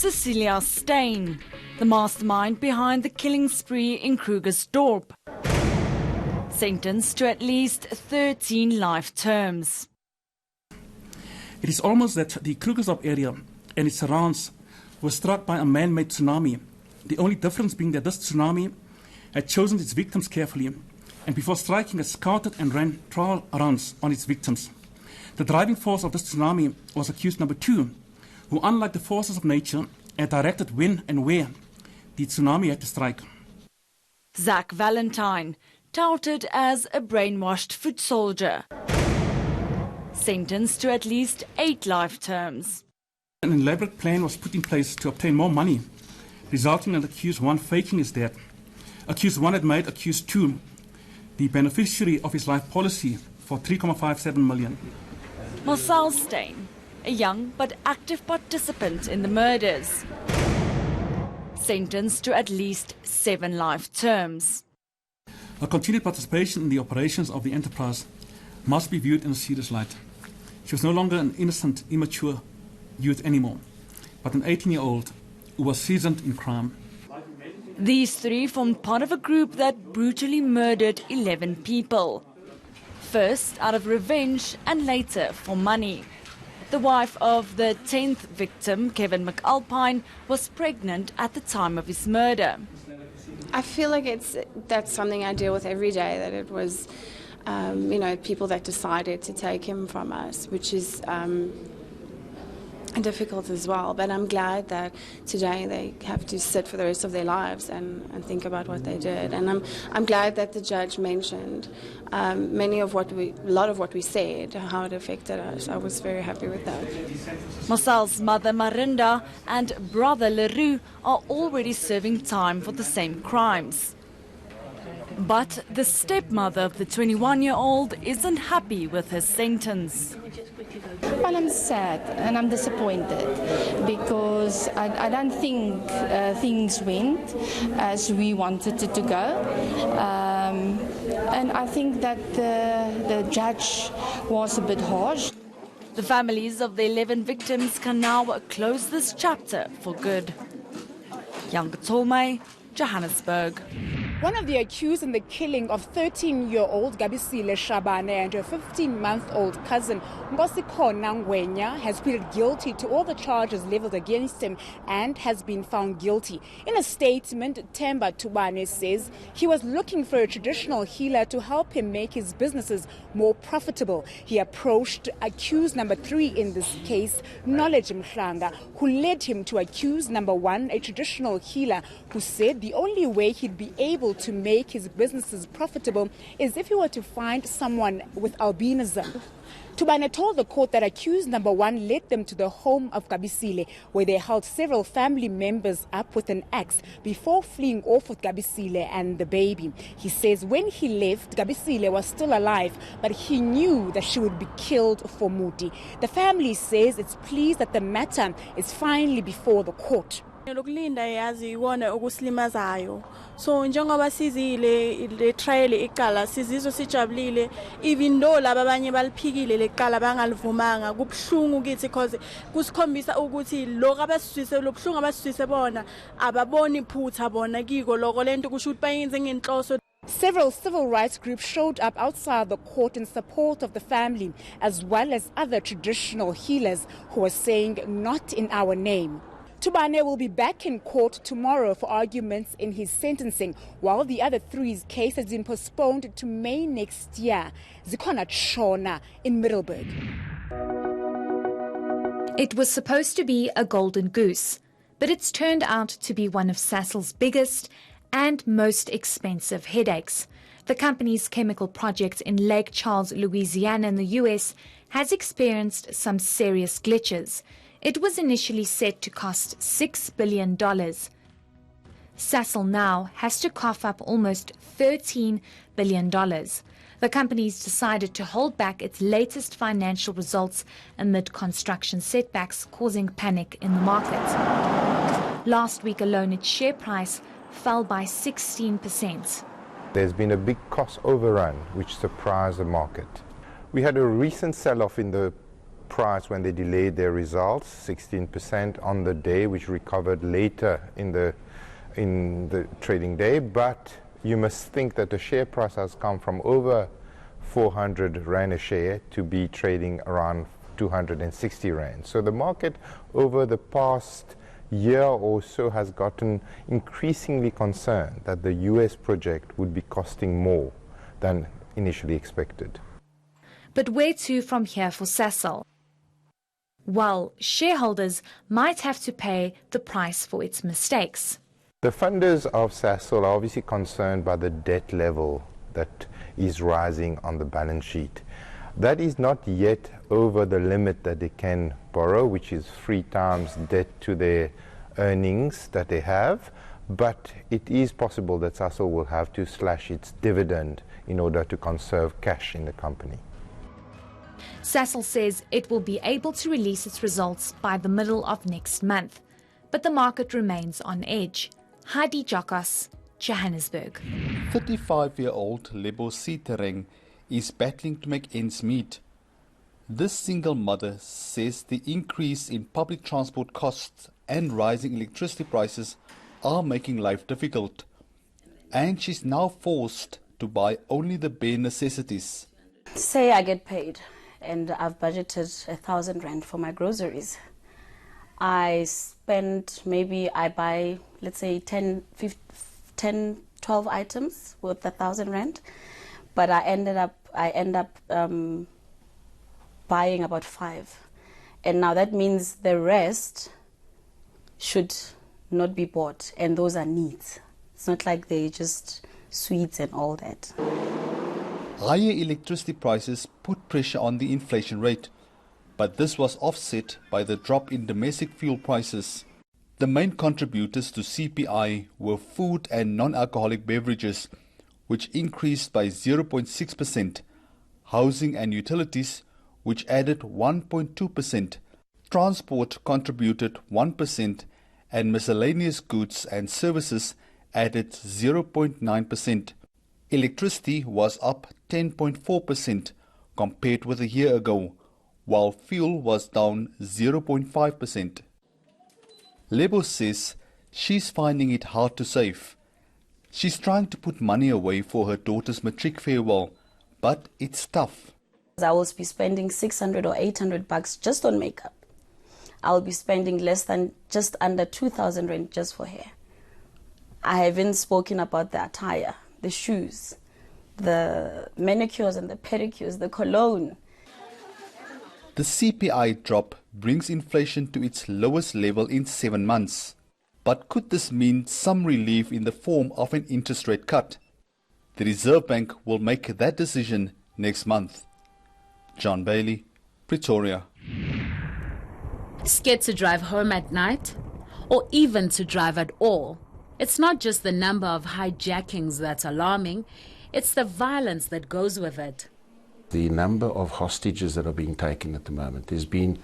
Cecilia Steyn, the mastermind behind the killing spree in Krugersdorp, sentenced to at least 13 life terms. It is almost that the Krugersdorp area and its surrounds were struck by a man-made tsunami, the only difference being that this tsunami had chosen its victims carefully and before striking had scouted and ran trial runs on its victims. The driving force of this tsunami was accused number 2, who, unlike the forces of nature, had directed when and where the tsunami had to strike. Zach Valentine, touted as a brainwashed foot soldier, sentenced to at least 8 life terms. An elaborate plan was put in place to obtain more money, resulting in accused 1 faking his death. Accused 1 had made accused 2 the beneficiary of his life policy for 3.57 million. Marcel Steyn, a young but active participant in the murders, sentenced to at least 7 life terms. Her continued participation in the operations of the enterprise must be viewed in a serious light. She was no longer an innocent, immature youth anymore, but an 18-year-old who was seasoned in crime. These 3 formed part of a group that brutally murdered 11 people. First out of revenge and later for money. The wife of the 10th victim, Kevin McAlpine, was pregnant at the time of his murder. I feel like that's something I deal with every day, that it was, people that decided to take him from us, which is difficult as well. But I'm glad that today they have to sit for the rest of their lives and think about what they did. And I'm glad that the judge mentioned a lot of what we said, how it affected us. I was very happy with that. Marcel's mother Marinda and brother Leroux are already serving time for the same crimes. But the stepmother of the 21-year-old isn't happy with his sentence. Well, I'm sad and I'm disappointed because I don't think things went as we wanted it to go. And I think that the judge was a bit harsh. The families of the 11 victims can now close this chapter for good. Janke Tolmay, Johannesburg. One of the accused in the killing of 13-year-old Gabisile Shabane and her 15-month-old cousin Ngosikhona Ngwenya has pleaded guilty to all the charges leveled against him and has been found guilty. In a statement, Themba Tubane says he was looking for a traditional healer to help him make his businesses more profitable. He approached accused number 3 in this case, Knowledge Mhlanga, who led him to accused number 1, a traditional healer, who said the only way he'd be able to make his businesses profitable is if he were to find someone with albinism. Tubane told the court that accused number 1 led them to the home of Gabisile, where they held several family members up with an axe before fleeing off with Gabisile and the baby. He says when he left, Gabisile was still alive, but he knew that she would be killed for Muti. The family says it's pleased that the matter is finally before the court. Lokulinda yazi iwona okusilimazayo, so njengoba sizile le trial iqala sizizwe sijabulile, even though laba abanye baliphikile leqala bangalivumanga, kubhlungu kithi because kusikhombisa ukuthi lokho abasizwe lobhlungu abasizwe bona ababoni iphutha bona kiko lokho lento kusho ukuthi bayenze ngenhloso. Several civil rights groups showed up outside the court in support of the family, as well as other traditional healers who were saying not in our name. Tubane will be back in court tomorrow for arguments in his sentencing, while the other 3's case has been postponed to May next year. Zikhona Shona in Middelburg. It was supposed to be a golden goose, but it's turned out to be one of Sasol's biggest and most expensive headaches. The company's chemical project in Lake Charles, Louisiana in the US has experienced some serious glitches. It was initially set to cost $6 billion. Sasol now has to cough up almost $13 billion. The company's decided to hold back its latest financial results amid construction setbacks, causing panic in the market. Last week alone, its share price fell by 16%. There's been a big cost overrun which surprised the market. We had a recent sell-off in the price when they delayed their results, 16% on the day, which recovered later in the trading day. But you must think that the share price has come from over 400 Rand a share to be trading around 260 Rand. So the market over the past year or so has gotten increasingly concerned that the US project would be costing more than initially expected. But where to from here for Sasol? Well, shareholders might have to pay the price for its mistakes. The funders of Sasol are obviously concerned by the debt level that is rising on the balance sheet. That is not yet over the limit that they can borrow, which is 3 times debt to their earnings that they have, but it is possible that Sasol will have to slash its dividend in order to conserve cash in the company. Sasol says it will be able to release its results by the middle of next month, but the market remains on edge. Hijacking, Johannesburg. 35-year-old Lebo Sitereng is battling to make ends meet. This single mother says the increase in public transport costs and rising electricity prices are making life difficult, and she's now forced to buy only the bare necessities. Say I get paid and I've budgeted 1,000 Rand for my groceries. I buy, let's say 10, 12 items worth 1,000 Rand, but I end up buying about 5. And now that means the rest should not be bought, and those are needs. It's not like they're just sweets and all that. Higher electricity prices put pressure on the inflation rate, but this was offset by the drop in domestic fuel prices. The main contributors to CPI were food and non-alcoholic beverages, which increased by 0.6%, housing and utilities, which added 1.2%, transport contributed 1%, and miscellaneous goods and services added 0.9%. Electricity was up 10.4% compared with a year ago, while fuel was down 0.5%. Lebo says she's finding it hard to save. She's trying to put money away for her daughter's matric farewell, but it's tough. I will be spending 600 or 800 bucks just on makeup. I'll be spending less than just under 2,000 Rand just for hair. I haven't spoken about the attire, the shoes, the manicures and the pedicures, the cologne. The CPI drop brings inflation to its lowest level in 7 months. But could this mean some relief in the form of an interest rate cut? The Reserve Bank will make that decision next month. John Bailey, Pretoria. Scared to drive home at night? Or even to drive at all? It's not just the number of hijackings that's alarming, it's the violence that goes with it. The number of hostages that are being taken at the moment. There's been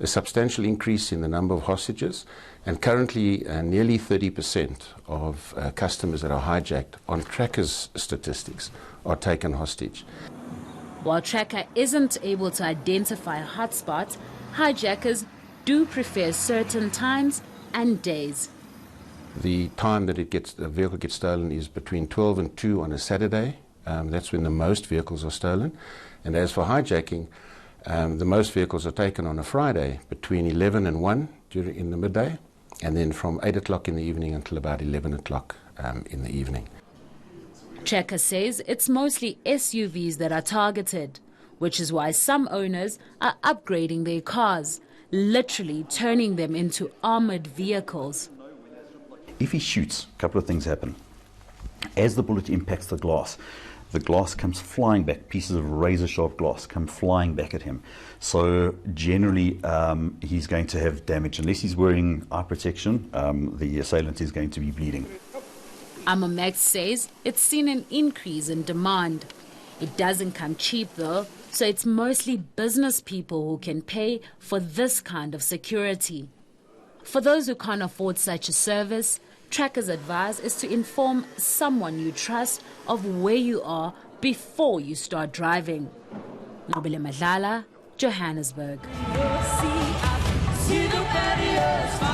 a substantial increase in the number of hostages, and currently nearly 30% of customers that are hijacked on Tracker's statistics are taken hostage. While Tracker isn't able to identify hotspots, hijackers do prefer certain times and days. The time that a vehicle gets stolen is between 12 and 2 on a Saturday. That's when the most vehicles are stolen. And as for hijacking, the most vehicles are taken on a Friday between 11 and 1 in the midday, and then from 8 o'clock in the evening until about 11 o'clock in the evening. Tracker says it's mostly SUVs that are targeted, which is why some owners are upgrading their cars, literally turning them into armored vehicles. If he shoots, a couple of things happen. As the bullet impacts the glass comes flying back. Pieces of razor-sharp glass come flying back at him. So generally, he's going to have damage. Unless he's wearing eye protection, the assailant is going to be bleeding. Amamex says it's seen an increase in demand. It doesn't come cheap though, so it's mostly business people who can pay for this kind of security. For those who can't afford such a service, Tracker's advice is to inform someone you trust of where you are before you start driving. Nobile Madlala, Johannesburg. See the barriers.